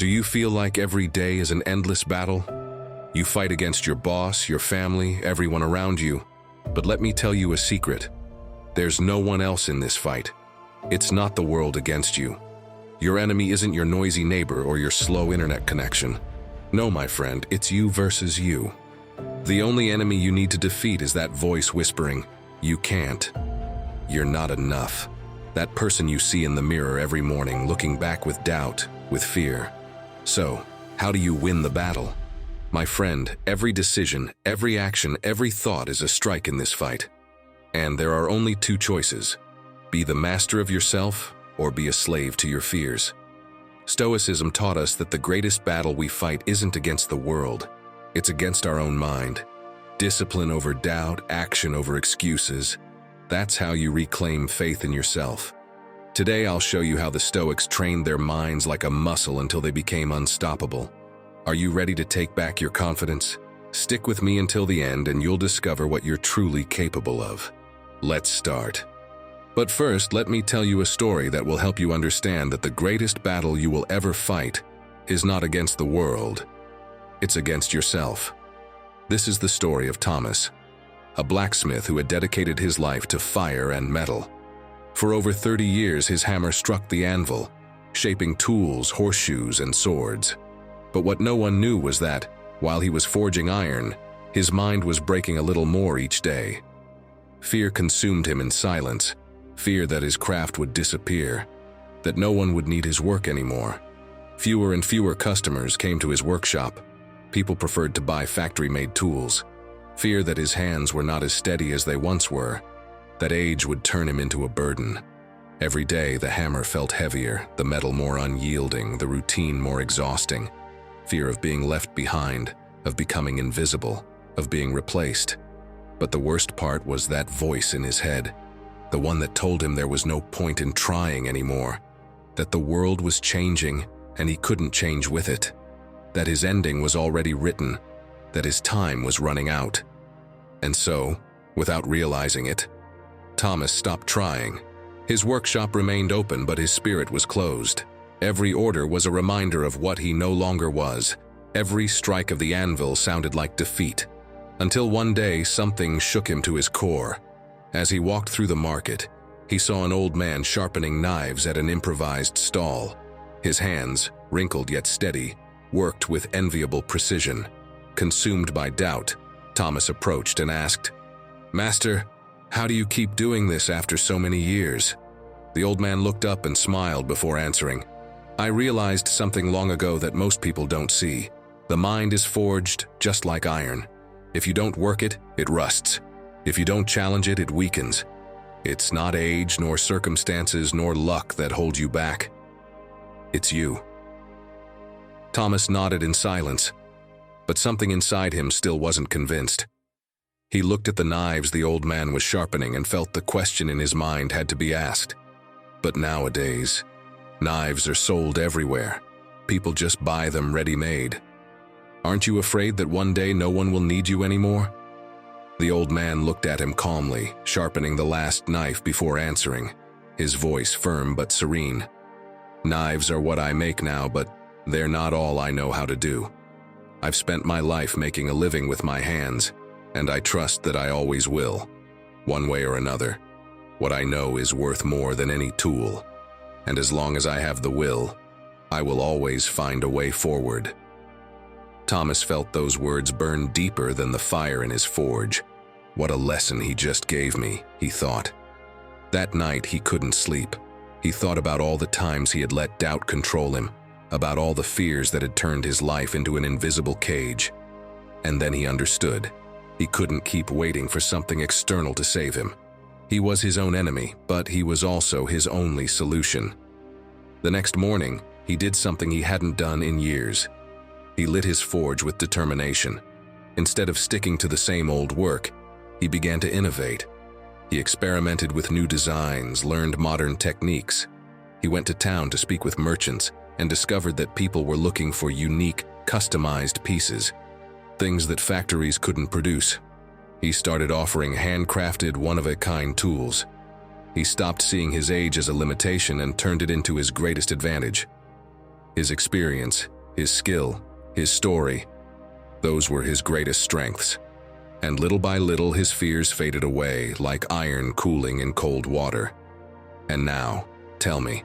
Do you feel like every day is an endless battle? You fight against your boss, your family, everyone around you. But let me tell you a secret. There's no one else in this fight. It's not the world against you. Your enemy isn't your noisy neighbor or your slow internet connection. No, my friend, it's you versus you. The only enemy you need to defeat is that voice whispering, "You can't. You're not enough." That person you see in the mirror every morning, looking back with doubt, with fear. So, how do you win the battle? My friend, every decision, every action, every thought is a strike in this fight. And there are only two choices. Be the master of yourself, or be a slave to your fears. Stoicism taught us that the greatest battle we fight isn't against the world, it's against our own mind. Discipline over doubt, action over excuses. That's how you reclaim faith in yourself. Today I'll show you how the Stoics trained their minds like a muscle until they became unstoppable. Are you ready to take back your confidence? Stick with me until the end and you'll discover what you're truly capable of. Let's start. But first, let me tell you a story that will help you understand that the greatest battle you will ever fight is not against the world, it's against yourself. This is the story of Thomas, a blacksmith who had dedicated his life to fire and metal. For over 30 years, his hammer struck the anvil, shaping tools, horseshoes, and swords. But what no one knew was that, while he was forging iron, his mind was breaking a little more each day. Fear consumed him in silence, fear that his craft would disappear, that no one would need his work anymore. Fewer and fewer customers came to his workshop. People preferred to buy factory-made tools. Fear that his hands were not as steady as they once were, that age would turn him into a burden. Every day, the hammer felt heavier, the metal more unyielding, the routine more exhausting. Fear of being left behind, of becoming invisible, of being replaced. But the worst part was that voice in his head, the one that told him there was no point in trying anymore, that the world was changing and he couldn't change with it, that his ending was already written, that his time was running out. And so, without realizing it, Thomas stopped trying. His workshop remained open, but his spirit was closed. Every order was a reminder of what he no longer was. Every strike of the anvil sounded like defeat. Until one day, something shook him to his core. As he walked through the market, he saw an old man sharpening knives at an improvised stall. His hands, wrinkled yet steady, worked with enviable precision. Consumed by doubt, Thomas approached and asked, "Master, how do you keep doing this after so many years?" The old man looked up and smiled before answering, "I realized something long ago that most people don't see. The mind is forged just like iron. If you don't work it, it rusts. If you don't challenge it, it weakens. It's not age, nor circumstances, nor luck that hold you back. It's you." Thomas nodded in silence, but something inside him still wasn't convinced. He looked at the knives the old man was sharpening and felt the question in his mind had to be asked. But nowadays, knives are sold everywhere. People just buy them ready-made. Aren't you afraid that one day no one will need you anymore? The old man looked at him calmly, sharpening the last knife before answering, his voice firm but serene. "Knives are what I make now, but they're not all I know how to do. I've spent my life making a living with my hands, and I trust that I always will, one way or another. What I know is worth more than any tool, and as long as I have the will, I will always find a way forward." Thomas felt those words burn deeper than the fire in his forge. What a lesson he just gave me, he thought. That night he couldn't sleep. He thought about all the times he had let doubt control him, about all the fears that had turned his life into an invisible cage. And then he understood. He couldn't keep waiting for something external to save him. He was his own enemy, but he was also his only solution. The next morning, he did something he hadn't done in years. He lit his forge with determination. Instead of sticking to the same old work, he began to innovate. He experimented with new designs, learned modern techniques. He went to town to speak with merchants and discovered that people were looking for unique, customized pieces, things that factories couldn't produce. He started offering handcrafted, one-of-a-kind tools. He stopped seeing his age as a limitation and turned it into his greatest advantage. his experience, his skill, his story. Those were his greatest strengths. And little by little his fears faded away like iron cooling in cold water. And now, tell me,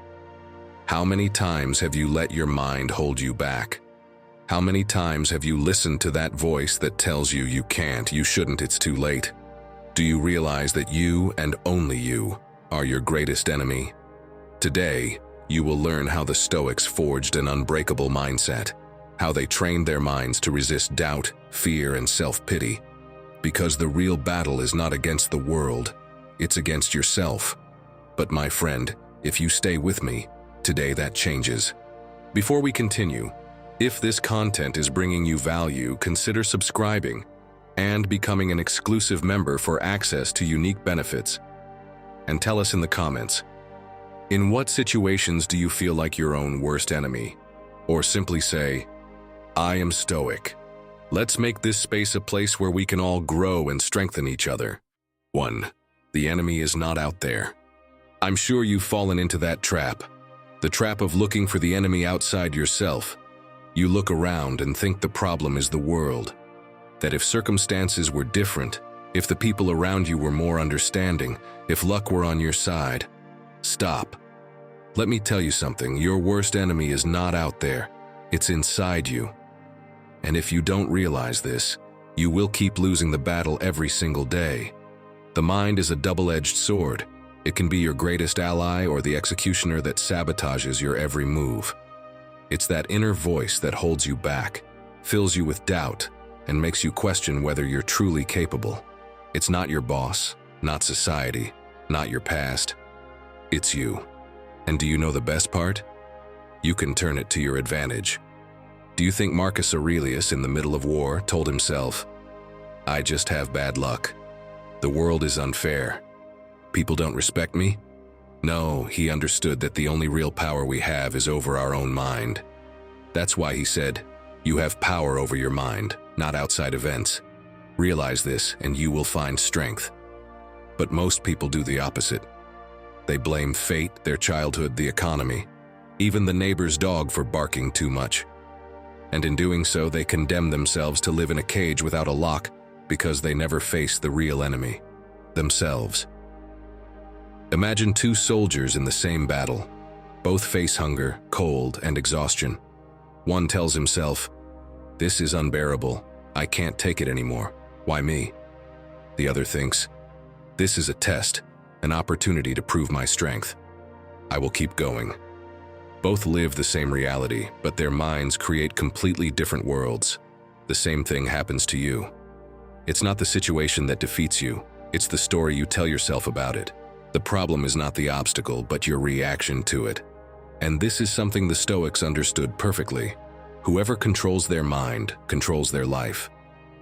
how many times have you let your mind hold you back? How many times have you listened to that voice that tells you you can't, you shouldn't, it's too late? Do you realize that you and only you are your greatest enemy? Today, you will learn how the Stoics forged an unbreakable mindset, how they trained their minds to resist doubt, fear, and self-pity. Because the real battle is not against the world, it's against yourself. But my friend, if you stay with me, today that changes. Before we continue, if this content is bringing you value, consider subscribing and becoming an exclusive member for access to unique benefits. And tell us in the comments, in what situations do you feel like your own worst enemy? Or simply say, I am Stoic. Let's make this space a place where we can all grow and strengthen each other. 1. The enemy is not out there. I'm sure you've fallen into that trap. The trap of looking for the enemy outside yourself. You look around and think the problem is the world. That if circumstances were different, if the people around you were more understanding, if luck were on your side. Stop. Let me tell you something, your worst enemy is not out there. It's inside you. And if you don't realize this, you will keep losing the battle every single day. The mind is a double-edged sword. It can be your greatest ally or the executioner that sabotages your every move. It's that inner voice that holds you back, fills you with doubt, and makes you question whether you're truly capable. It's not your boss, not society, not your past. It's you. And do you know the best part? You can turn it to your advantage. Do you think Marcus Aurelius in the middle of war told himself, I just have bad luck. The world is unfair. People don't respect me? No, he understood that the only real power we have is over our own mind. That's why he said, you have power over your mind, not outside events. Realize this and you will find strength. But most people do the opposite. They blame fate, their childhood, the economy, even the neighbor's dog for barking too much. And in doing so, they condemn themselves to live in a cage without a lock because they never face the real enemy, themselves. Imagine two soldiers in the same battle. Both face hunger, cold, and exhaustion. One tells himself, this is unbearable. I can't take it anymore. Why me? The other thinks, this is a test, an opportunity to prove my strength. I will keep going. Both live the same reality, but their minds create completely different worlds. The same thing happens to you. It's not the situation that defeats you. It's the story you tell yourself about it. The problem is not the obstacle, but your reaction to it. And this is something the Stoics understood perfectly. Whoever controls their mind controls their life.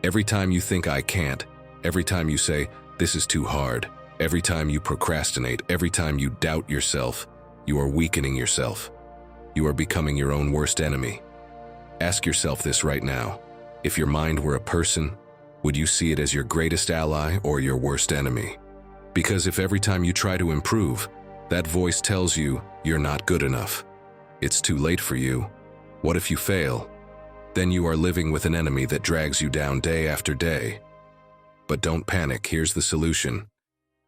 Every time you think I can't, every time you say, this is too hard, every time you procrastinate, every time you doubt yourself, you are weakening yourself. You are becoming your own worst enemy. Ask yourself this right now. If your mind were a person, would you see it as your greatest ally or your worst enemy? Because if every time you try to improve, that voice tells you you're not good enough, it's too late for you. What if you fail? Then you are living with an enemy that drags you down day after day. But don't panic, here's the solution.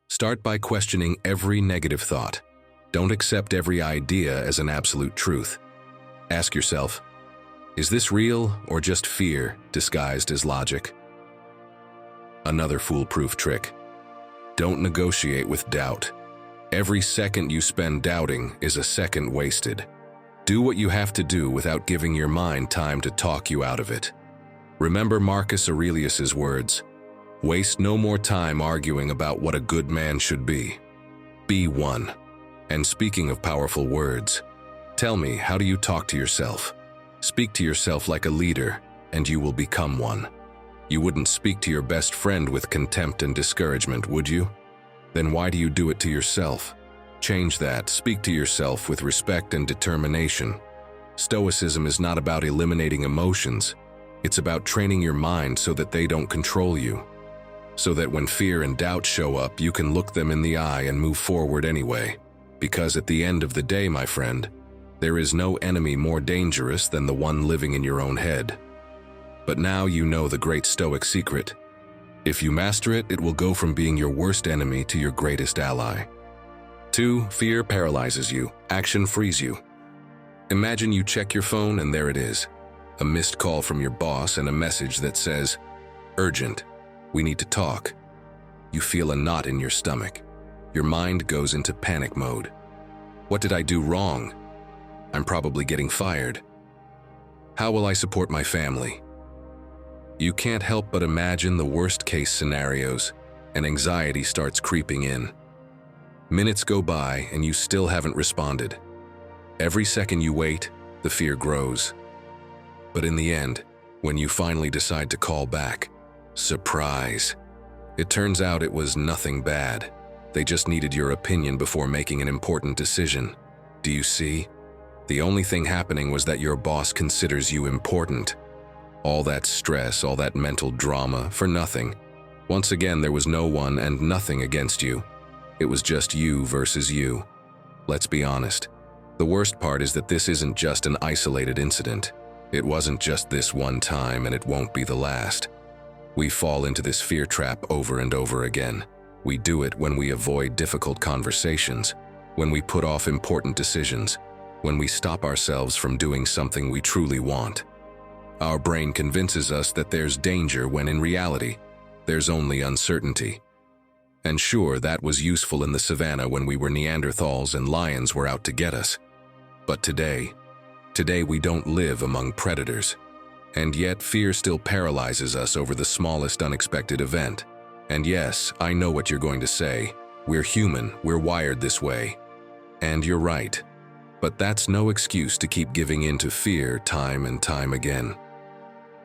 Start by questioning every negative thought. Don't accept every idea as an absolute truth. Ask yourself, is this real or just fear disguised as logic? Another foolproof trick. Don't negotiate with doubt. Every second you spend doubting is a second wasted. Do what you have to do without giving your mind time to talk you out of it. Remember Marcus Aurelius's words, waste no more time arguing about what a good man should be. Be one. And speaking of powerful words, tell me, how do you talk to yourself? Speak to yourself like a leader, and you will become one. You wouldn't speak to your best friend with contempt and discouragement, would you? Then why do you do it to yourself? Change that. Speak to yourself with respect and determination. Stoicism is not about eliminating emotions. It's about training your mind so that they don't control you. So that when fear and doubt show up, you can look them in the eye and move forward anyway. Because at the end of the day, my friend, There is no enemy more dangerous than the one living in your own head. But now you know the great Stoic secret. If you master it, it will go from being your worst enemy to your greatest ally. 2. Fear paralyzes you. Action frees you. Imagine you check your phone and there it is. A missed call from your boss and a message that says, "Urgent. We need to talk." You feel a knot in your stomach. Your mind goes into panic mode. What did I do wrong? I'm probably getting fired. How will I support my family? You can't help but imagine the worst-case scenarios, and anxiety starts creeping in. Minutes go by and you still haven't responded. Every second you wait, the fear grows. But in the end, when you finally decide to call back, surprise! It turns out it was nothing bad. They just needed your opinion before making an important decision. Do you see? The only thing happening was that your boss considers you important. All that stress, all that mental drama, for nothing. Once again, there was no one and nothing against you. It was just you versus you. Let's be honest. The worst part is that this isn't just an isolated incident. It wasn't just this one time, and it won't be the last. We fall into this fear trap over and over again. We do it when we avoid difficult conversations, when we put off important decisions, when we stop ourselves from doing something we truly want. Our brain convinces us that there's danger when in reality, there's only uncertainty. And sure, that was useful in the savannah when we were Neanderthals and lions were out to get us. But today we don't live among predators. And yet fear still paralyzes us over the smallest unexpected event. And yes, I know what you're going to say. We're human, we're wired this way. And you're right. But that's no excuse to keep giving in to fear time and time again.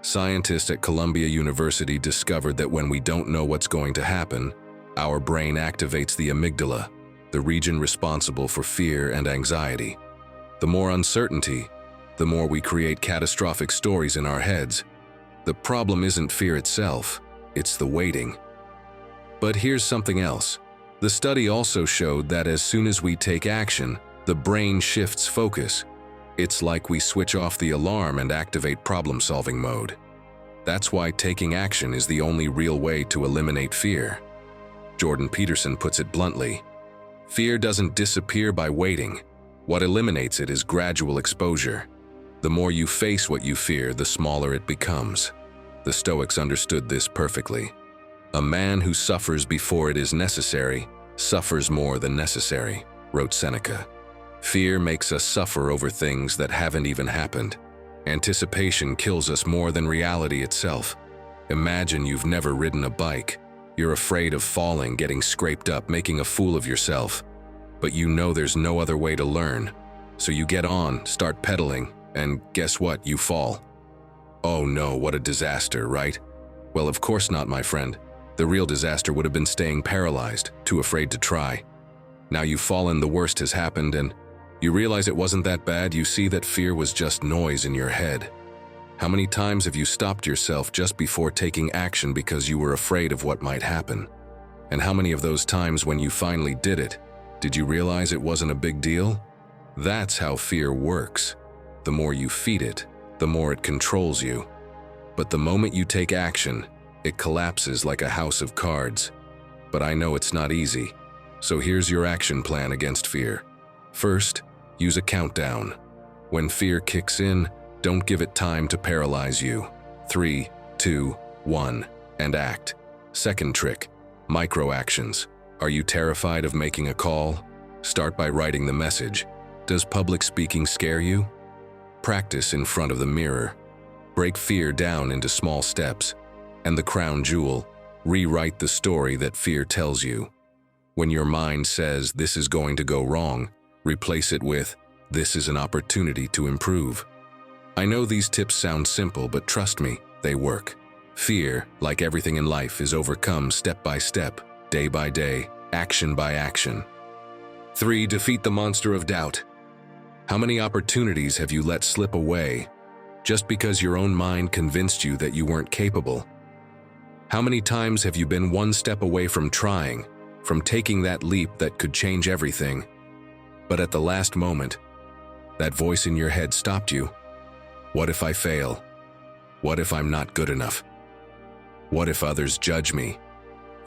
Scientists at Columbia University discovered that when we don't know what's going to happen, our brain activates the amygdala, the region responsible for fear and anxiety. The more uncertainty, the more we create catastrophic stories in our heads. The problem isn't fear itself, it's the waiting. But here's something else. The study also showed that as soon as we take action, the brain shifts focus. It's like we switch off the alarm and activate problem-solving mode. That's why taking action is the only real way to eliminate fear. Jordan Peterson puts it bluntly, fear doesn't disappear by waiting. What eliminates it is gradual exposure. The more you face what you fear, the smaller it becomes. The Stoics understood this perfectly. A man who suffers before it is necessary suffers more than necessary, wrote Seneca. Fear makes us suffer over things that haven't even happened. Anticipation kills us more than reality itself. Imagine you've never ridden a bike. You're afraid of falling, getting scraped up, making a fool of yourself. But you know there's no other way to learn. So you get on, start pedaling, and guess what? You fall. Oh no, what a disaster, right? Well, of course not, my friend. The real disaster would have been staying paralyzed, too afraid to try. Now you've fallen, the worst has happened, and you realize it wasn't that bad. You see that fear was just noise in your head. How many times have you stopped yourself just before taking action because you were afraid of what might happen? And how many of those times when you finally did it, did you realize it wasn't a big deal? That's how fear works. The more you feed it, the more it controls you. But the moment you take action, it collapses like a house of cards. But I know it's not easy. So here's your action plan against fear. First, use a countdown. When fear kicks in, don't give it time to paralyze you. 3, 2, 1, and act. Second trick, micro-actions. Are you terrified of making a call? Start by writing the message. Does public speaking scare you? Practice in front of the mirror. Break fear down into small steps. And the crown jewel, rewrite the story that fear tells you. When your mind says this is going to go wrong, replace it with this is an opportunity to improve. I know these tips sound simple, but trust me, they work. Fear, like everything in life, is overcome step by step, day by day, action by action. 3. Defeat the monster of doubt. How many opportunities have you let slip away just because your own mind convinced you that you weren't capable? How many times have you been one step away from trying, from taking that leap that could change everything? But at the last moment, That voice in your head stopped you. What if I fail? What if I'm not good enough? What if others judge me?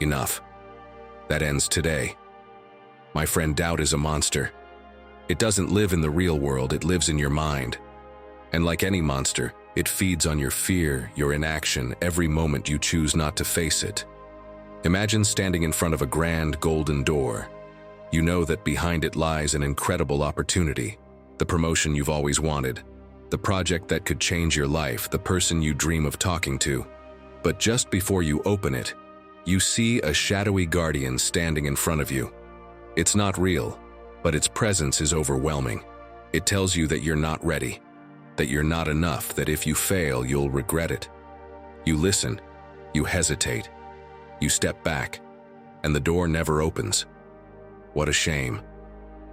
Enough. That ends today. My friend, doubt is a monster. It doesn't live in the real world, it lives in your mind. And like any monster, it feeds on your fear, your inaction, every moment you choose not to face it. Imagine standing in front of a grand golden door. You know that behind it lies an incredible opportunity, the promotion you've always wanted, the project that could change your life, the person you dream of talking to. But just before you open it, you see a shadowy guardian standing in front of you. It's not real, but its presence is overwhelming. It tells you that you're not ready, that you're not enough, that if you fail, you'll regret it. You listen, you hesitate, you step back, and the door never opens. What a shame.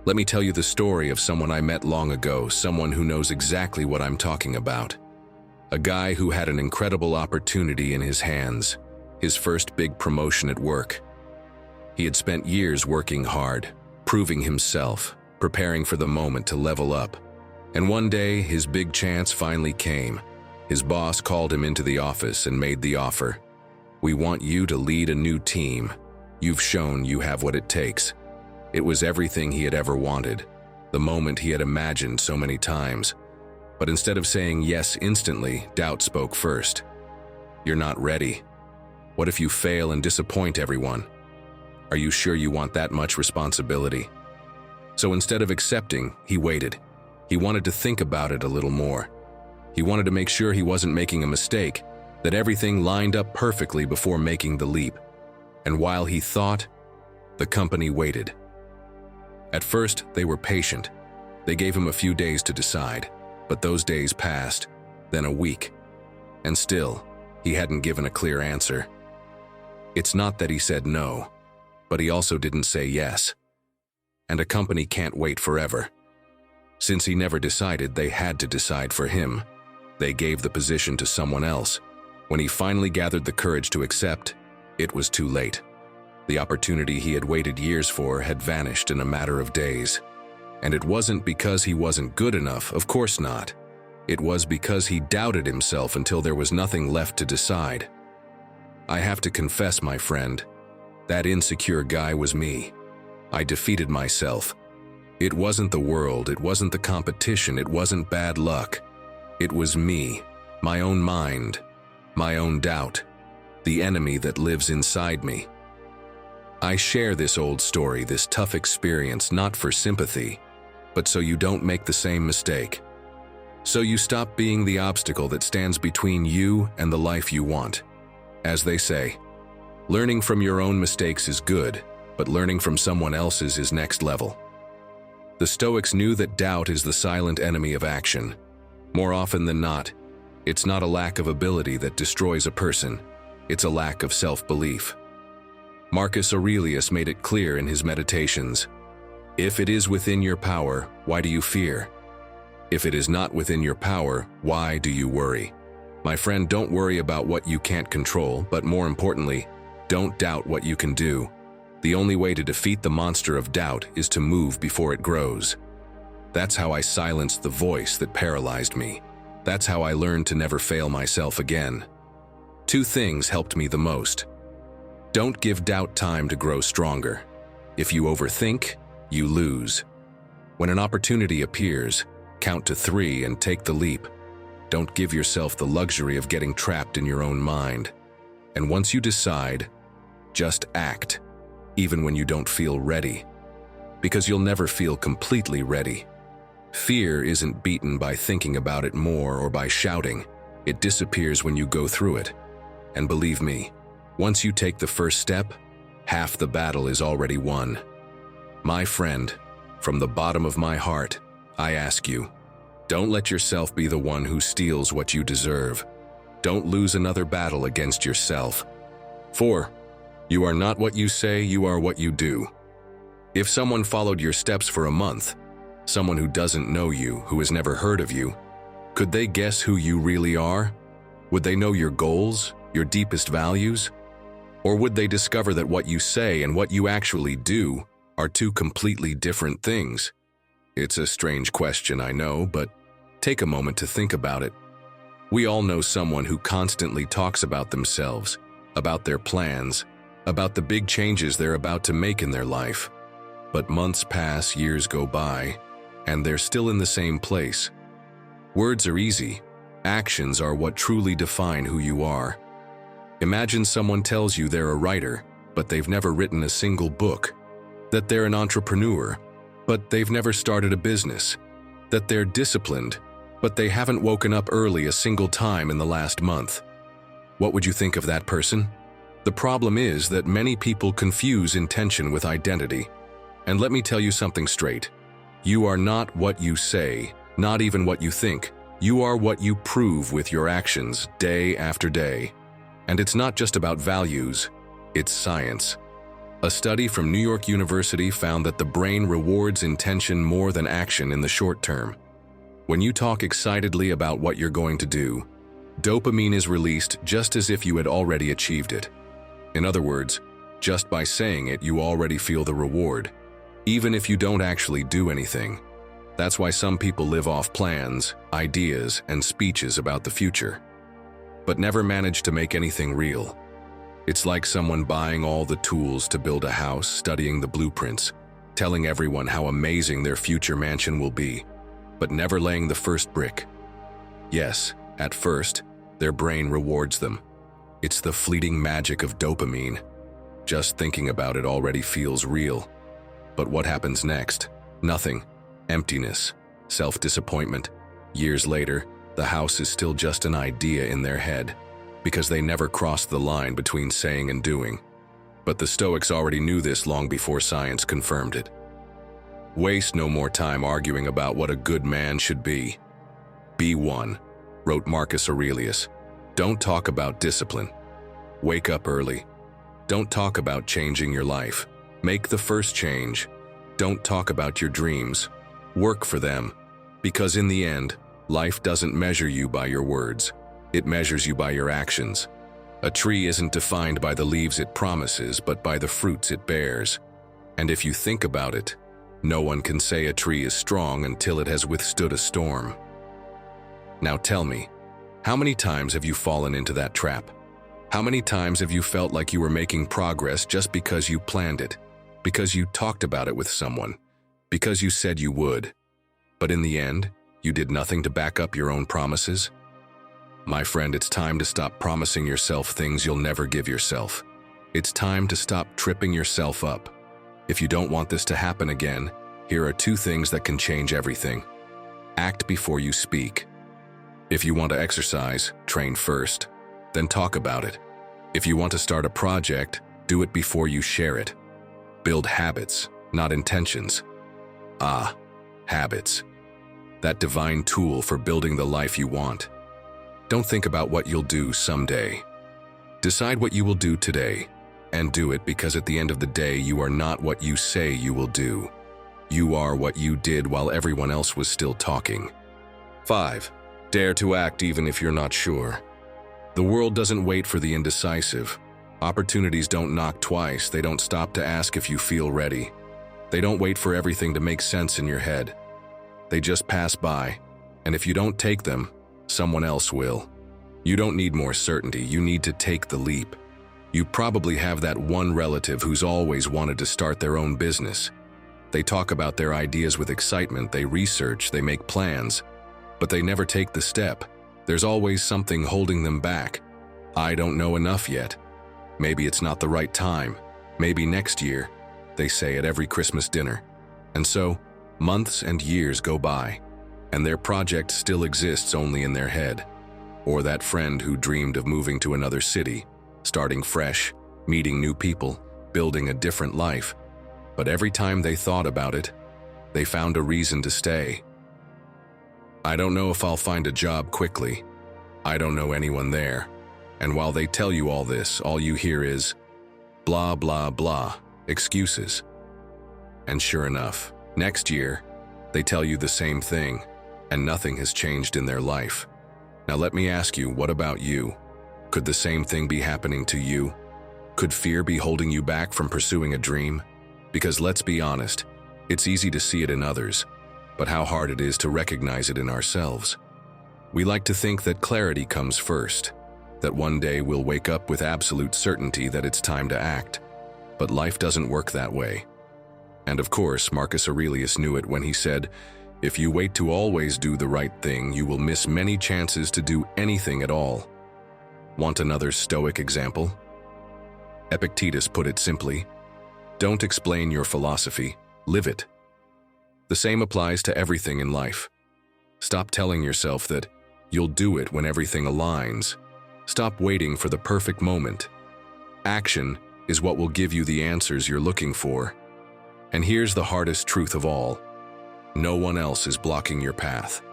Let me tell you the story of someone I met long ago, someone who knows exactly what I'm talking about. A guy who had an incredible opportunity in his hands, his first big promotion at work. He had spent years working hard, proving himself, preparing for the moment to level up. And one day, his big chance finally came. His boss called him into the office and made the offer. "We want you to lead a new team. You've shown you have what it takes." It was everything he had ever wanted, the moment he had imagined so many times. But instead of saying yes instantly, doubt spoke first. "You're not ready. What if you fail and disappoint everyone? Are you sure you want that much responsibility?" So instead of accepting, he waited. He wanted to think about it a little more. He wanted to make sure he wasn't making a mistake, that everything lined up perfectly before making the leap. And while he thought, the company waited. At first, they were patient. They gave him a few days to decide, but those days passed, then a week. And still, he hadn't given a clear answer. It's not that he said no, but he also didn't say yes. And a company can't wait forever. Since he never decided, they had to decide for him. They gave the position to someone else. When he finally gathered the courage to accept, it was too late. The opportunity he had waited years for had vanished in a matter of days. And it wasn't because he wasn't good enough, of course not. It was because he doubted himself until there was nothing left to decide. I have to confess, my friend, that insecure guy was me. I defeated myself. It wasn't the world, it wasn't the competition, it wasn't bad luck. It was me, my own mind, my own doubt, the enemy that lives inside me. I share this old story, this tough experience, not for sympathy, but so you don't make the same mistake. So you stop being the obstacle that stands between you and the life you want. As they say, learning from your own mistakes is good, but learning from someone else's is next level. The Stoics knew that doubt is the silent enemy of action. More often than not, it's not a lack of ability that destroys a person, it's a lack of self-belief. Marcus Aurelius made it clear in his Meditations. If it is within your power, why do you fear? If it is not within your power, why do you worry? My friend, don't worry about what you can't control, but more importantly, don't doubt what you can do. The only way to defeat the monster of doubt is to move before it grows. That's how I silenced the voice that paralyzed me. That's how I learned to never fail myself again. Two things helped me the most. Don't give doubt time to grow stronger. If you overthink, you lose. When an opportunity appears, count to 3 and take the leap. Don't give yourself the luxury of getting trapped in your own mind. And once you decide, just act, even when you don't feel ready. Because you'll never feel completely ready. Fear isn't beaten by thinking about it more or by shouting. It disappears when you go through it. And believe me, once you take the first step, half the battle is already won. My friend, from the bottom of my heart, I ask you, don't let yourself be the one who steals what you deserve. Don't lose another battle against yourself. For you are not what you say, you are what you do. If someone followed your steps for a month, someone who doesn't know you, who has never heard of you, could they guess who you really are? Would they know your goals, your deepest values? Or would they discover that what you say and what you actually do are two completely different things? It's a strange question, I know, but take a moment to think about it. We all know someone who constantly talks about themselves, about their plans, about the big changes they're about to make in their life. But months pass, years go by, and they're still in the same place. Words are easy. Actions are what truly define who you are. Imagine someone tells you they're a writer, but they've never written a single book. That they're an entrepreneur, but they've never started a business. That they're disciplined, but they haven't woken up early a single time in the last month. What would you think of that person? The problem is that many people confuse intention with identity. And let me tell you something straight. You are not what you say, not even what you think. You are what you prove with your actions day after day. And it's not just about values, it's science. A study from New York University found that the brain rewards intention more than action in the short term. When you talk excitedly about what you're going to do, dopamine is released just as if you had already achieved it. In other words, just by saying it, you already feel the reward, even if you don't actually do anything. That's why some people live off plans, ideas, and speeches about the future, but never manage to make anything real. It's like someone buying all the tools to build a house, studying the blueprints, telling everyone how amazing their future mansion will be, but never laying the first brick. Yes, at first, their brain rewards them. It's the fleeting magic of dopamine. Just thinking about it already feels real. But what happens next? Nothing. Emptiness. Self-disappointment. Years later, the house is still just an idea in their head, because they never crossed the line between saying and doing. But the Stoics already knew this long before science confirmed it. Waste no more time arguing about what a good man should be. Be one, wrote Marcus Aurelius. Don't talk about discipline. Wake up early. Don't talk about changing your life. Make the first change. Don't talk about your dreams. Work for them. Because in the end, life doesn't measure you by your words. It measures you by your actions. A tree isn't defined by the leaves it promises, but by the fruits it bears. And if you think about it, no one can say a tree is strong until it has withstood a storm. Now tell me, how many times have you fallen into that trap? How many times have you felt like you were making progress just because you planned it, because you talked about it with someone, because you said you would, but in the end, you did nothing to back up your own promises? My friend, it's time to stop promising yourself things you'll never give yourself. It's time to stop tripping yourself up. If you don't want this to happen again, here are 2 things that can change everything. Act before you speak. If you want to exercise, train first, then talk about it. If you want to start a project, do it before you share it. Build habits, not intentions. Habits. That divine tool for building the life you want. Don't think about what you'll do someday. Decide what you will do today, and do it, because at the end of the day, you are not what you say you will do. You are what you did while everyone else was still talking. 5. Dare to act even if you're not sure. The world doesn't wait for the indecisive. Opportunities don't knock twice. They don't stop to ask if you feel ready. They don't wait for everything to make sense in your head. They just pass by, and if you don't take them, someone else will. You don't need more certainty, you need to take the leap. You probably have that one relative who's always wanted to start their own business. They talk about their ideas with excitement, they research, they make plans, but they never take the step. There's always something holding them back. I don't know enough yet. Maybe it's not the right time. Maybe next year, they say at every Christmas dinner. And so, months and years go by, and their project still exists only in their head. Or that friend who dreamed of moving to another city, starting fresh, meeting new people, building a different life. But every time they thought about it, they found a reason to stay. I don't know if I'll find a job quickly. I don't know anyone there. And while they tell you all this, all you hear is blah, blah, blah, excuses. And sure enough, next year, they tell you the same thing, and nothing has changed in their life. Now let me ask you, what about you? Could the same thing be happening to you? Could fear be holding you back from pursuing a dream? Because let's be honest, it's easy to see it in others. but how hard it is to recognize it in ourselves. We like to think that clarity comes first, that one day we'll wake up with absolute certainty that it's time to act. But life doesn't work that way. And of course, Marcus Aurelius knew it when he said, "If you wait to always do the right thing, you will miss many chances to do anything at all." Want another Stoic example? Epictetus put it simply, "Don't explain your philosophy, live it." The same applies to everything in life. Stop telling yourself that you'll do it when everything aligns. Stop waiting for the perfect moment. Action is what will give you the answers you're looking for. And here's the hardest truth of all. No one else is blocking your path.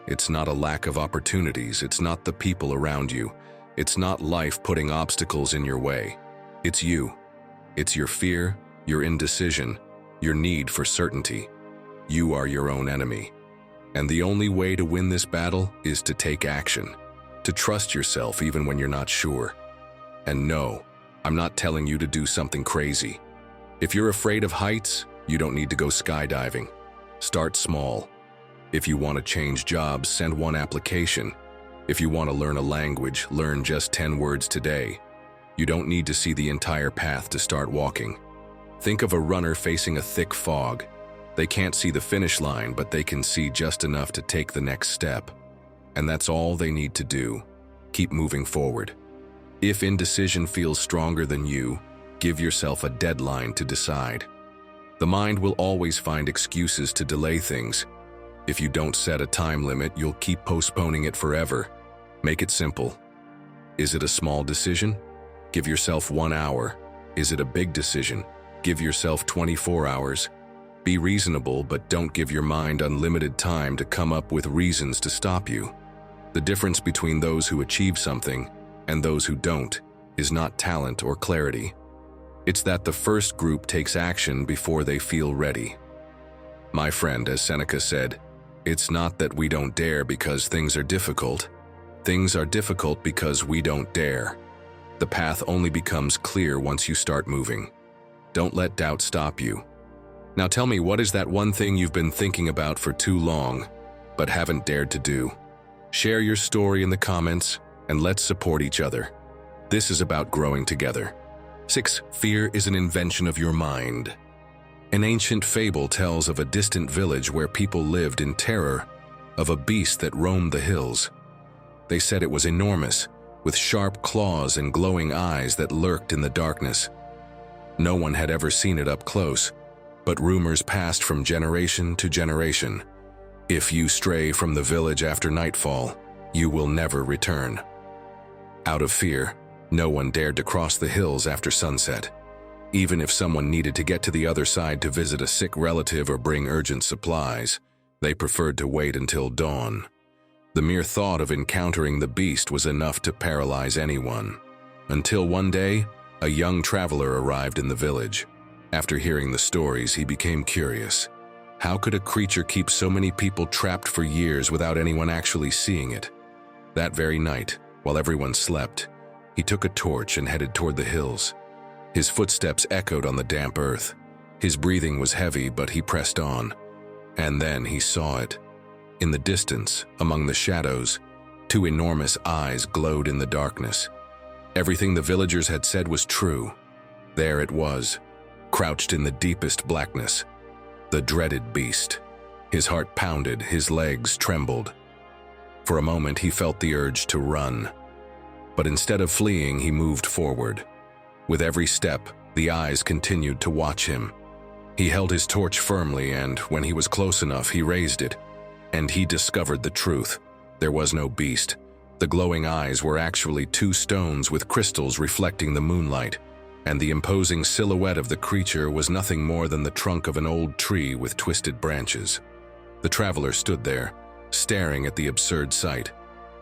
It's not a lack of opportunities. It's not the people around you. It's not life putting obstacles in your way. It's you. It's your fear, your indecision, your need for certainty. You are your own enemy. And the only way to win this battle is to take action, to trust yourself even when you're not sure. And no, I'm not telling you to do something crazy. If you're afraid of heights, you don't need to go skydiving. Start small. If you want to change jobs, send one application. If you want to learn a language, learn just 10 words today. You don't need to see the entire path to start walking. Think of a runner facing a thick fog. They can't see the finish line, but they can see just enough to take the next step. And that's all they need to do. Keep moving forward. If indecision feels stronger than you, give yourself a deadline to decide. The mind will always find excuses to delay things. If you don't set a time limit, you'll keep postponing it forever. Make it simple. Is it a small decision? Give yourself 1 hour. Is it a big decision? Give yourself 24 hours. Be reasonable, but don't give your mind unlimited time to come up with reasons to stop you. The difference between those who achieve something and those who don't is not talent or clarity. It's that the first group takes action before they feel ready. My friend, as Seneca said, it's not that we don't dare because things are difficult. Things are difficult because we don't dare. The path only becomes clear once you start moving. Don't let doubt stop you. Now tell me, what is that one thing you've been thinking about for too long, but haven't dared to do? Share your story in the comments, and let's support each other. This is about growing together. 6. Fear is an invention of your mind. An ancient fable tells of a distant village where people lived in terror of a beast that roamed the hills. They said it was enormous, with sharp claws and glowing eyes that lurked in the darkness. No one had ever seen it up close, but rumors passed from generation to generation. If you stray from the village after nightfall, you will never return. Out of fear, no one dared to cross the hills after sunset. Even if someone needed to get to the other side to visit a sick relative or bring urgent supplies, they preferred to wait until dawn. The mere thought of encountering the beast was enough to paralyze anyone. Until one day, a young traveler arrived in the village. After hearing the stories, he became curious. How could a creature keep so many people trapped for years without anyone actually seeing it? That very night, while everyone slept, he took a torch and headed toward the hills. His footsteps echoed on the damp earth. His breathing was heavy, but he pressed on. And then he saw it. In the distance, among the shadows, 2 enormous eyes glowed in the darkness. Everything the villagers had said was true. There it was, crouched in the deepest blackness. The dreaded beast. His heart pounded, his legs trembled. For a moment he felt the urge to run. But instead of fleeing, he moved forward. With every step, the eyes continued to watch him. He held his torch firmly, and when he was close enough, he raised it. And he discovered the truth. There was no beast. The glowing eyes were actually 2 stones with crystals reflecting the moonlight, and the imposing silhouette of the creature was nothing more than the trunk of an old tree with twisted branches. The traveler stood there, staring at the absurd sight.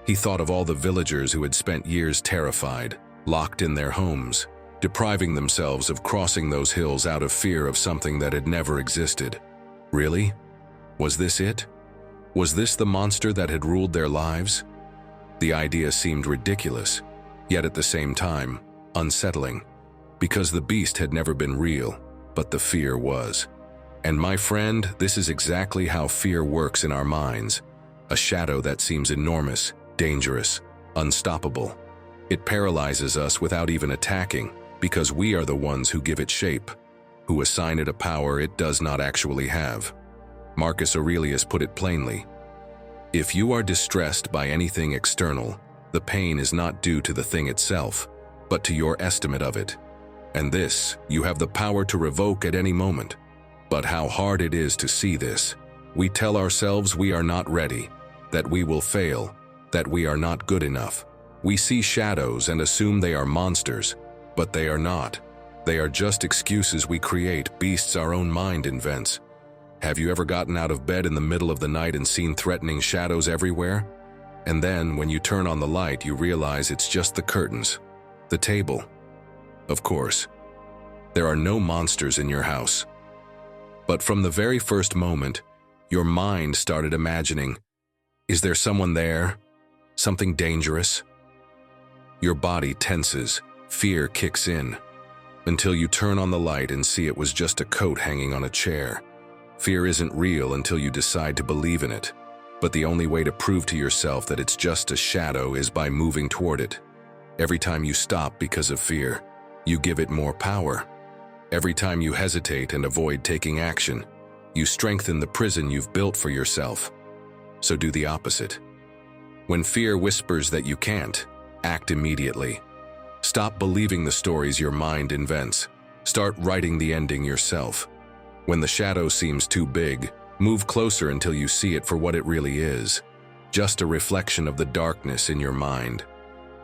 He thought of all the villagers who had spent years terrified, locked in their homes, depriving themselves of crossing those hills out of fear of something that had never existed. Really? Was this it? Was this the monster that had ruled their lives? The idea seemed ridiculous, yet at the same time, unsettling, because the beast had never been real, but the fear was. And my friend, this is exactly how fear works in our minds. A shadow that seems enormous, dangerous, unstoppable. It paralyzes us without even attacking, because we are the ones who give it shape, who assign it a power it does not actually have. Marcus Aurelius put it plainly. If you are distressed by anything external, the pain is not due to the thing itself, but to your estimate of it. And this, you have the power to revoke at any moment. But how hard it is to see this. We tell ourselves we are not ready, that we will fail, that we are not good enough. We see shadows and assume they are monsters, but they are not. They are just excuses we create, beasts our own mind invents. Have you ever gotten out of bed in the middle of the night and seen threatening shadows everywhere? And then, when you turn on the light, you realize it's just the curtains, the table. Of course, there are no monsters in your house. But from the very first moment, your mind started imagining, is there someone there? Something dangerous? Your body tenses, fear kicks in, until you turn on the light and see it was just a coat hanging on a chair. Fear isn't real until you decide to believe in it, but the only way to prove to yourself that it's just a shadow is by moving toward it. Every time you stop because of fear, you give it more power. Every time you hesitate and avoid taking action, you strengthen the prison you've built for yourself. So do the opposite. When fear whispers that you can't, act immediately. Stop believing the stories your mind invents. Start writing the ending yourself. When the shadow seems too big, move closer until you see it for what it really is. Just a reflection of the darkness in your mind.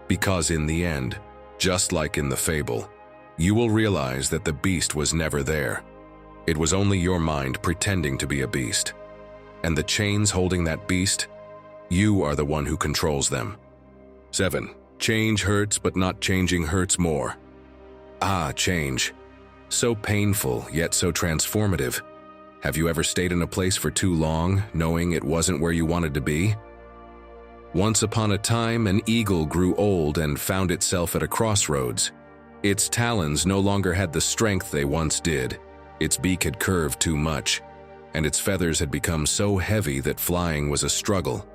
Because in the end, just like in the fable, you will realize that the beast was never there. It was only your mind pretending to be a beast. And the chains holding that beast, you are the one who controls them. 7. Change hurts, but not changing hurts more. Ah, change. So painful, yet so transformative. Have you ever stayed in a place for too long, knowing it wasn't where you wanted to be? Once upon a time, an eagle grew old and found itself at a crossroads. Its talons no longer had the strength they once did. Its beak had curved too much, and its feathers had become so heavy that flying was a struggle.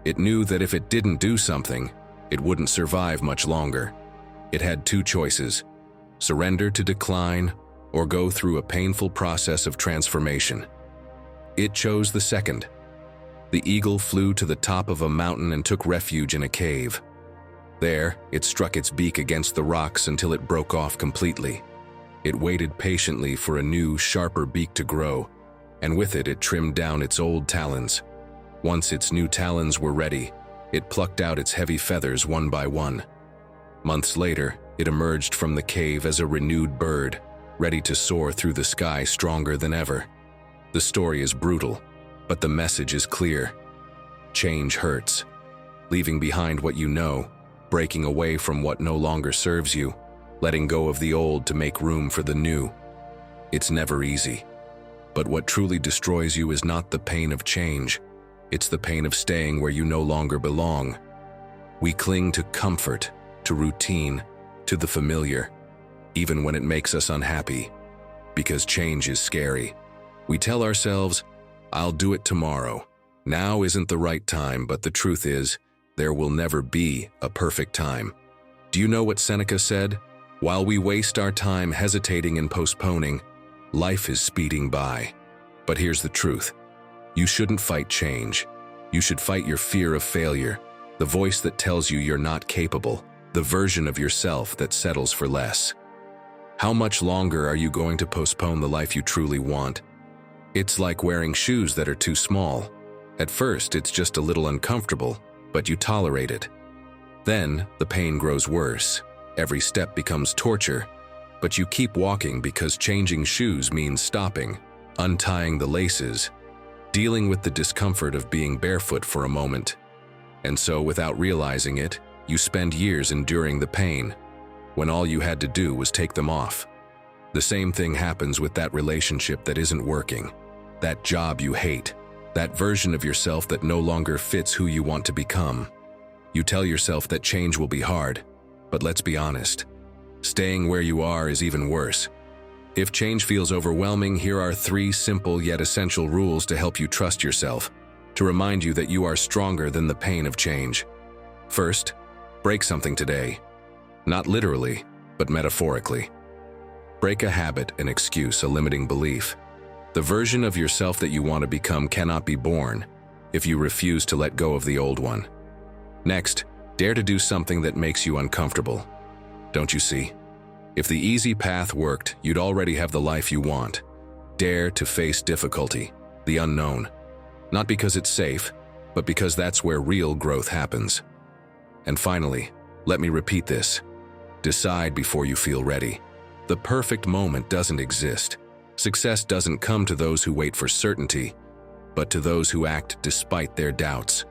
It knew that if it didn't do something, it wouldn't survive much longer. It had two choices: surrender to decline or go through a painful process of transformation. It chose the second. The eagle flew to the top of a mountain and took refuge in a cave. There, it struck its beak against the rocks until it broke off completely. It waited patiently for a new, sharper beak to grow, and with it trimmed down its old talons. Once its new talons were ready, it plucked out its heavy feathers one by one. Months later, it emerged from the cave as a renewed bird, ready to soar through the sky stronger than ever. The story is brutal, but the message is clear. Change hurts. Leaving behind what you know, breaking away from what no longer serves you, letting go of the old to make room for the new. It's never easy. But what truly destroys you is not the pain of change. It's the pain of staying where you no longer belong. We cling to comfort, to routine, to the familiar, even when it makes us unhappy, because change is scary. We tell ourselves, I'll do it tomorrow. Now isn't the right time, but the truth is, there will never be a perfect time. Do you know what Seneca said? While we waste our time hesitating and postponing, life is speeding by. But here's the truth. You shouldn't fight change. You should fight your fear of failure, the voice that tells you you're not capable, the version of yourself that settles for less. How much longer are you going to postpone the life you truly want? It's like wearing shoes that are too small. At first, it's just a little uncomfortable, but you tolerate it. Then, the pain grows worse. Every step becomes torture, but you keep walking because changing shoes means stopping, untying the laces, dealing with the discomfort of being barefoot for a moment. And so, without realizing it, you spend years enduring the pain, when all you had to do was take them off. The same thing happens with that relationship that isn't working, that job you hate, that version of yourself that no longer fits who you want to become. You tell yourself that change will be hard, but let's be honest, staying where you are is even worse. If change feels overwhelming, here are 3 simple yet essential rules to help you trust yourself, to remind you that you are stronger than the pain of change. First, break something today. Not literally, but metaphorically. Break a habit, an excuse, a limiting belief. The version of yourself that you want to become cannot be born if you refuse to let go of the old one. Next, dare to do something that makes you uncomfortable. Don't you see? If the easy path worked, you'd already have the life you want. Dare to face difficulty, the unknown. Not because it's safe, but because that's where real growth happens. And finally, let me repeat this. Decide before you feel ready. The perfect moment doesn't exist. Success doesn't come to those who wait for certainty, but to those who act despite their doubts.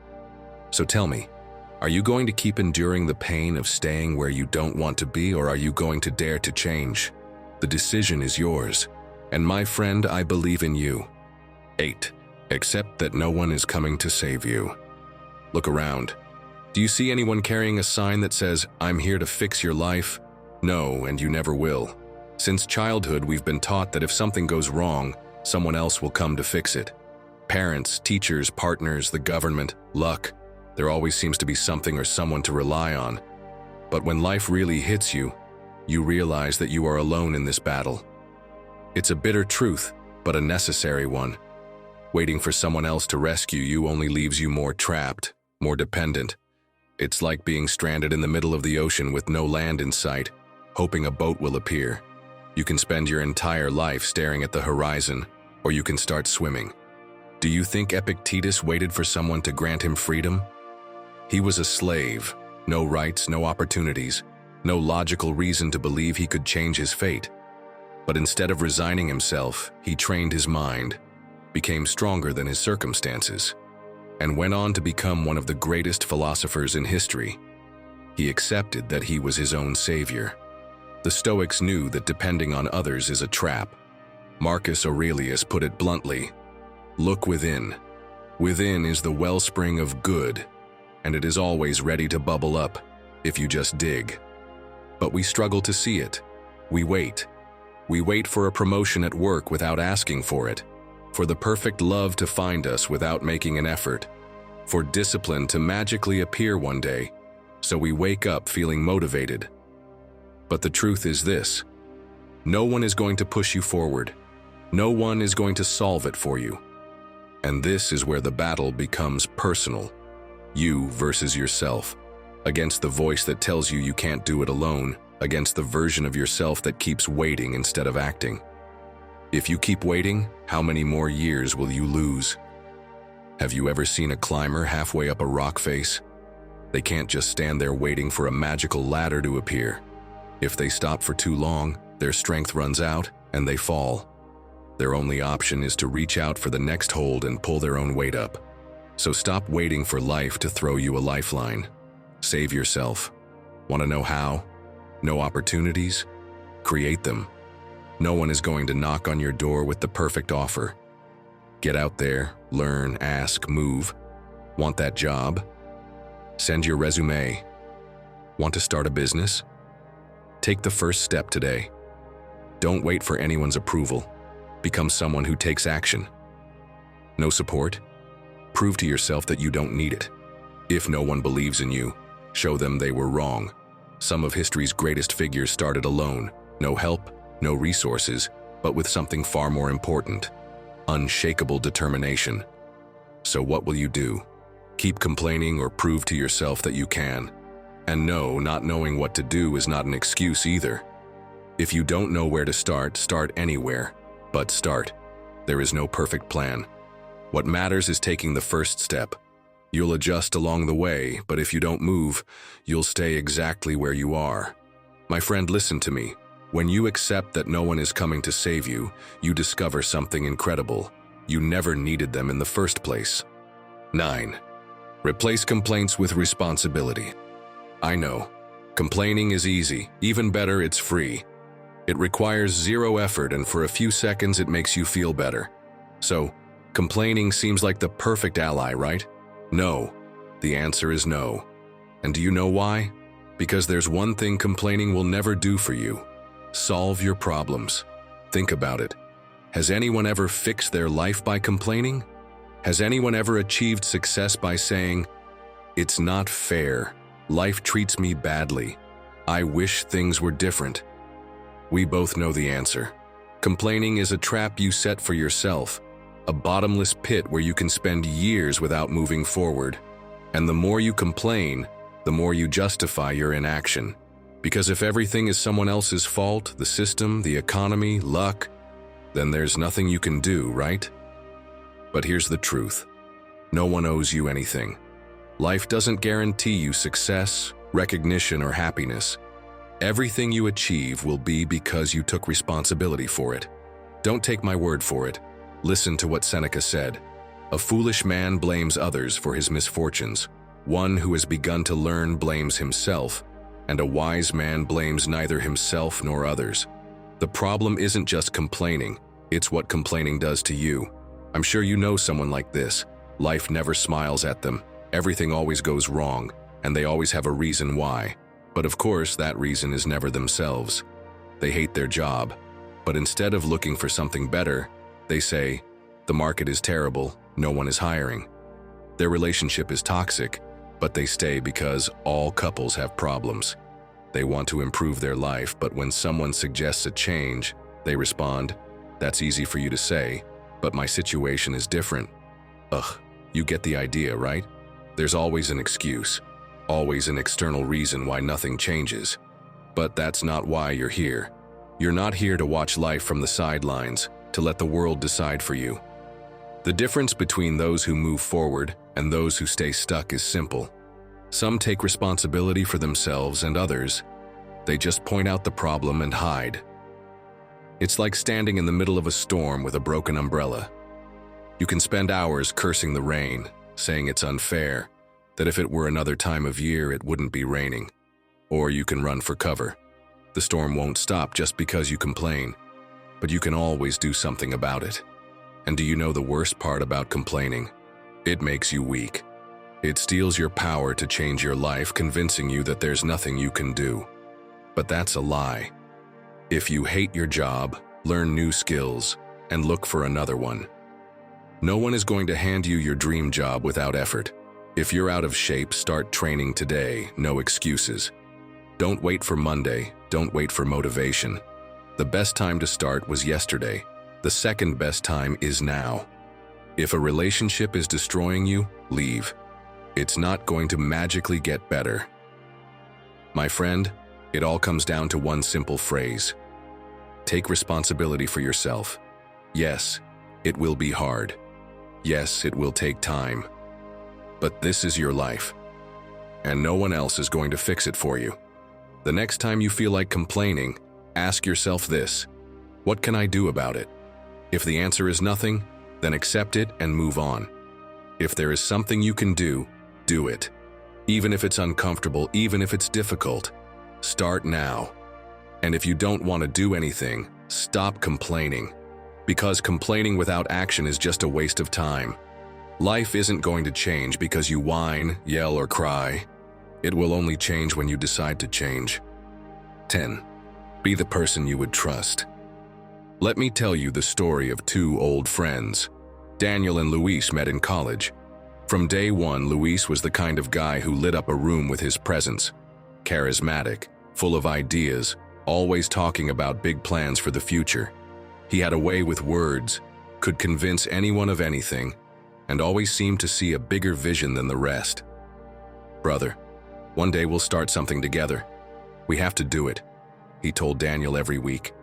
So tell me, are you going to keep enduring the pain of staying where you don't want to be, or are you going to dare to change? The decision is yours. And my friend, I believe in you. 8. Accept that no one is coming to save you. Look around. Do you see anyone carrying a sign that says, "I'm here to fix your life"? No, and you never will. Since childhood, we've been taught that if something goes wrong, someone else will come to fix it. Parents, teachers, partners, the government, luck. There always seems to be something or someone to rely on. But when life really hits you, you realize that you are alone in this battle. It's a bitter truth, but a necessary one. Waiting for someone else to rescue you only leaves you more trapped, more dependent. It's like being stranded in the middle of the ocean with no land in sight, hoping a boat will appear. You can spend your entire life staring at the horizon, or you can start swimming. Do you think Epictetus waited for someone to grant him freedom? He was a slave, no rights, no opportunities, no logical reason to believe he could change his fate. But instead of resigning himself, he trained his mind, became stronger than his circumstances, and went on to become one of the greatest philosophers in history. He accepted that he was his own savior. The Stoics knew that depending on others is a trap. Marcus Aurelius put it bluntly, "Look within. Within is the wellspring of good, and it is always ready to bubble up if you just dig." But we struggle to see it. We wait. We wait for a promotion at work without asking for it, for the perfect love to find us without making an effort, for discipline to magically appear one day, so we wake up feeling motivated. But the truth is this: no one is going to push you forward. No one is going to solve it for you. And this is where the battle becomes personal. You versus yourself, against the voice that tells you you can't do it alone, against the version of yourself that keeps waiting instead of acting. If you keep waiting, how many more years will you lose? Have you ever seen a climber halfway up a rock face? They can't just stand there waiting for a magical ladder to appear. If they stop for too long, their strength runs out and they fall. Their only option is to reach out for the next hold and pull their own weight up. So stop waiting for life to throw you a lifeline. Save yourself. Want to know how? No opportunities? Create them. No one is going to knock on your door with the perfect offer. Get out there, learn, ask, move. Want that job? Send your resume. Want to start a business? Take the first step today. Don't wait for anyone's approval. Become someone who takes action. No support? Prove to yourself that you don't need it. If no one believes in you, show them they were wrong. Some of history's greatest figures started alone. No help, no resources, but with something far more important: unshakable determination. So what will you do? Keep complaining or prove to yourself that you can? And no, not knowing what to do is not an excuse either. If you don't know where to start, start anywhere. But start. There is no perfect plan. What matters is taking the first step. You'll adjust along the way, but if you don't move, you'll stay exactly where you are. My friend, listen to me. When you accept that no one is coming to save you, you discover something incredible. You never needed them in the first place. 9. Replace complaints with responsibility. I know. Complaining is easy. Even better, it's free. It requires zero effort, and for a few seconds it makes you feel better. So, complaining seems like the perfect ally, right? No. The answer is no. And do you know why? Because there's one thing complaining will never do for you: solve your problems. Think about it. Has anyone ever fixed their life by complaining? Has anyone ever achieved success by saying, "It's not fair. Life treats me badly. I wish things were different"? We both know the answer. Complaining is a trap you set for yourself, a bottomless pit where you can spend years without moving forward. And the more you complain, the more you justify your inaction. Because if everything is someone else's fault, the system, the economy, luck, then there's nothing you can do, right? But here's the truth. No one owes you anything. Life doesn't guarantee you success, recognition, or happiness. Everything you achieve will be because you took responsibility for it. Don't take my word for it. Listen to what Seneca said. "A foolish man blames others for his misfortunes. One who has begun to learn blames himself, and a wise man blames neither himself nor others." The problem isn't just complaining, it's what complaining does to you. I'm sure you know someone like this. Life never smiles at them, everything always goes wrong, and they always have a reason why. But of course, that reason is never themselves. They hate their job, but instead of looking for something better, they say, "The market is terrible, no one is hiring." Their relationship is toxic, but they stay because all couples have problems. They want to improve their life, but when someone suggests a change, they respond, "That's easy for you to say, but my situation is different." Ugh, you get the idea, right? There's always an excuse, always an external reason why nothing changes. But that's not why you're here. You're not here to watch life from the sidelines, to let the world decide for you. The difference between those who move forward and those who stay stuck is simple. Some take responsibility for themselves, and others, they just point out the problem and hide. It's like standing in the middle of a storm with a broken umbrella. You can spend hours cursing the rain, saying it's unfair, that if it were another time of year it wouldn't be raining. Or you can run for cover. The storm won't stop just because you complain, but you can always do something about it. And do you know the worst part about complaining? It makes you weak. It steals your power to change your life, convincing you that there's nothing you can do. But that's a lie. If you hate your job, learn new skills, and look for another one. No one is going to hand you your dream job without effort. If you're out of shape, start training today, no excuses. Don't wait for Monday, don't wait for motivation. The best time to start was yesterday. The second best time is now. If a relationship is destroying you, leave. It's not going to magically get better. My friend, it all comes down to one simple phrase. Take responsibility for yourself. Yes, it will be hard. Yes, it will take time. But this is your life, and no one else is going to fix it for you. The next time you feel like complaining, ask yourself this: what can I do about it? If the answer is nothing, then accept it and move on. If there is something you can do it. Even if it's uncomfortable, even if it's difficult, start now. And if you don't want to do anything, stop complaining. Because complaining without action is just a waste of time. Life isn't going to change because you whine, yell, or cry. It will only change when you decide to change. 10. Be the person you would trust. Let me tell you the story of two old friends. Daniel and Luis met in college. From day one, Luis was the kind of guy who lit up a room with his presence. Charismatic, full of ideas, always talking about big plans for the future. He had a way with words, could convince anyone of anything, and always seemed to see a bigger vision than the rest. "Brother, one day we'll start something together. We have to do it," he told Daniel every week.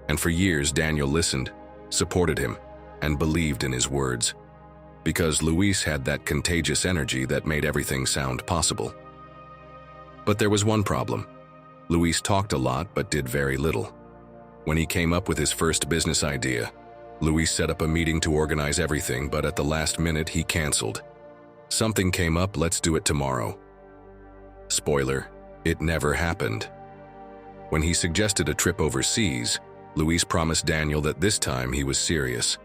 And for years, Daniel listened, supported him, and believed in his words. Because Luis had that contagious energy that made everything sound possible. But there was one problem. Luis talked a lot but did very little. When he came up with his first business idea, Luis set up a meeting to organize everything, but at the last minute he canceled. "Something came up, let's do it tomorrow." Spoiler, it never happened. When he suggested a trip overseas, Luis promised Daniel that this time he was serious.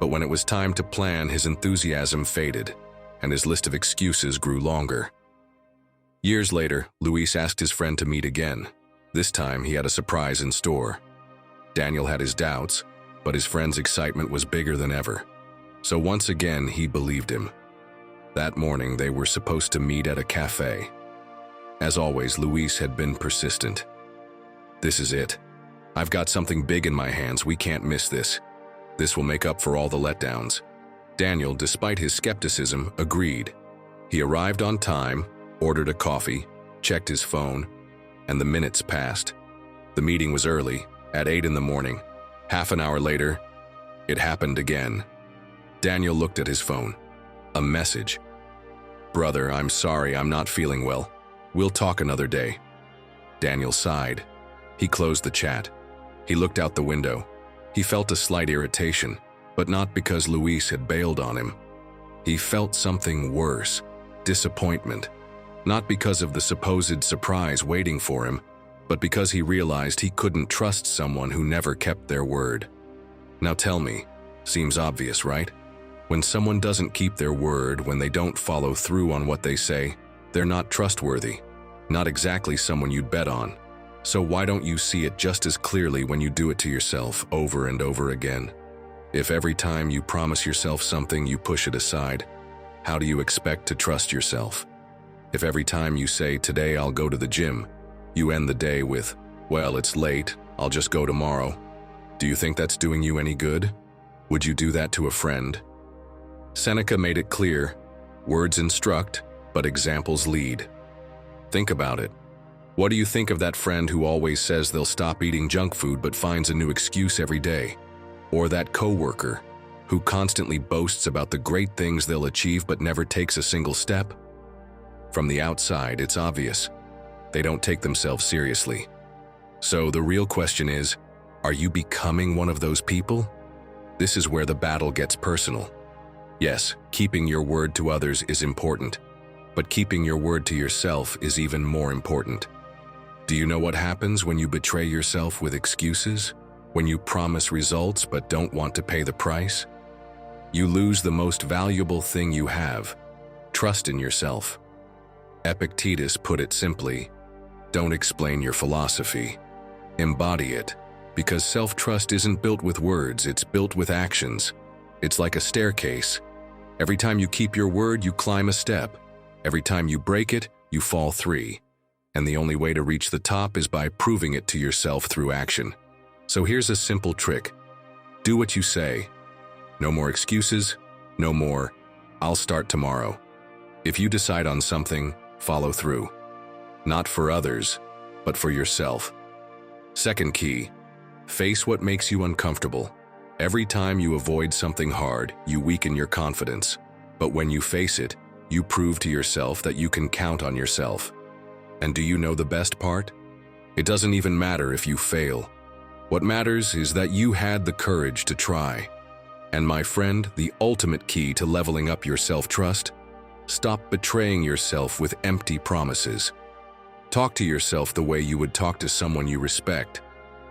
But when it was time to plan, his enthusiasm faded, and his list of excuses grew longer. Years later, Luis asked his friend to meet again. This time, he had a surprise in store. Daniel had his doubts, but his friend's excitement was bigger than ever. So once again, he believed him. That morning, they were supposed to meet at a cafe. As always, Luis had been persistent. "This is it. I've got something big in my hands. We can't miss this. This will make up for all the letdowns." Daniel, despite his skepticism, agreed. He arrived on time, ordered a coffee, checked his phone, and the minutes passed. The meeting was early, at 8 in the morning. Half an hour later, it happened again. Daniel looked at his phone. A message. "Brother, I'm sorry, I'm not feeling well. We'll talk another day." Daniel sighed. He closed the chat. He looked out the window. He felt a slight irritation, but not because Luis had bailed on him. He felt something worse, disappointment. Not because of the supposed surprise waiting for him, but because he realized he couldn't trust someone who never kept their word. Now tell me, seems obvious, right? When someone doesn't keep their word, when they don't follow through on what they say, they're not trustworthy, not exactly someone you'd bet on. So why don't you see it just as clearly when you do it to yourself over and over again? If every time you promise yourself something you push it aside, how do you expect to trust yourself? If every time you say, "Today I'll go to the gym," you end the day with, "Well, it's late, I'll just go tomorrow," do you think that's doing you any good? Would you do that to a friend? Seneca made it clear, words instruct, but examples lead. Think about it. What do you think of that friend who always says they'll stop eating junk food but finds a new excuse every day? Or that coworker who constantly boasts about the great things they'll achieve but never takes a single step? From the outside, it's obvious. They don't take themselves seriously. So the real question is, are you becoming one of those people? This is where the battle gets personal. Yes, keeping your word to others is important, but keeping your word to yourself is even more important. Do you know what happens when you betray yourself with excuses? When you promise results but don't want to pay the price? You lose the most valuable thing you have, trust in yourself. Epictetus put it simply, don't explain your philosophy, embody it, because self-trust isn't built with words, it's built with actions. It's like a staircase. Every time you keep your word, you climb a step. Every time you break it, you fall 3. And the only way to reach the top is by proving it to yourself through action. So here's a simple trick. Do what you say. No more excuses, no more, "I'll start tomorrow." If you decide on something, follow through. Not for others, but for yourself. Second key, face what makes you uncomfortable. Every time you avoid something hard, you weaken your confidence. But when you face it, you prove to yourself that you can count on yourself. And do you know the best part? It doesn't even matter if you fail. What matters is that you had the courage to try. And my friend, the ultimate key to leveling up your self-trust, stop betraying yourself with empty promises. Talk to yourself the way you would talk to someone you respect.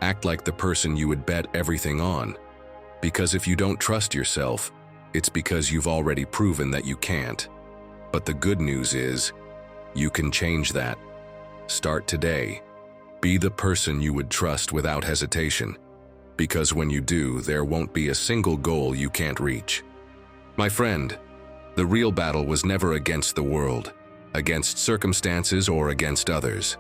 Act like the person you would bet everything on. Because if you don't trust yourself, it's because you've already proven that you can't. But the good news is, you can change that. Start today. Be the person you would trust without hesitation. Because when you do, there won't be a single goal you can't reach. My friend, the real battle was never against the world, against circumstances, or against others.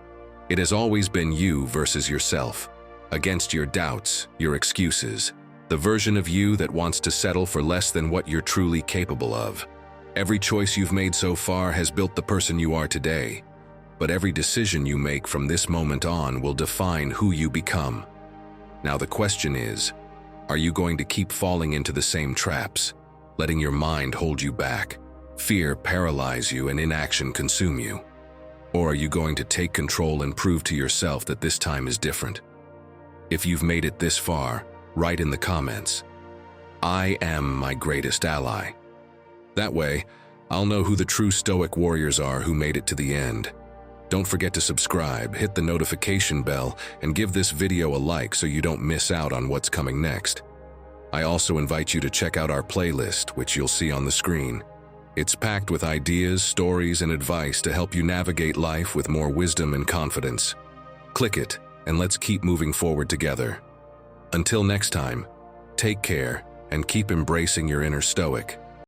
It has always been you versus yourself, against your doubts, your excuses, the version of you that wants to settle for less than what you're truly capable of. Every choice you've made so far has built the person you are today, but every decision you make from this moment on will define who you become. Now the question is, are you going to keep falling into the same traps, letting your mind hold you back, fear paralyze you, and inaction consume you? Or are you going to take control and prove to yourself that this time is different? If you've made it this far, write in the comments, "I am my greatest ally." That way, I'll know who the true Stoic warriors are who made it to the end. Don't forget to subscribe, hit the notification bell, and give this video a like so you don't miss out on what's coming next. I also invite you to check out our playlist, which you'll see on the screen. It's packed with ideas, stories, and advice to help you navigate life with more wisdom and confidence. Click it, and let's keep moving forward together. Until next time, take care and keep embracing your inner Stoic.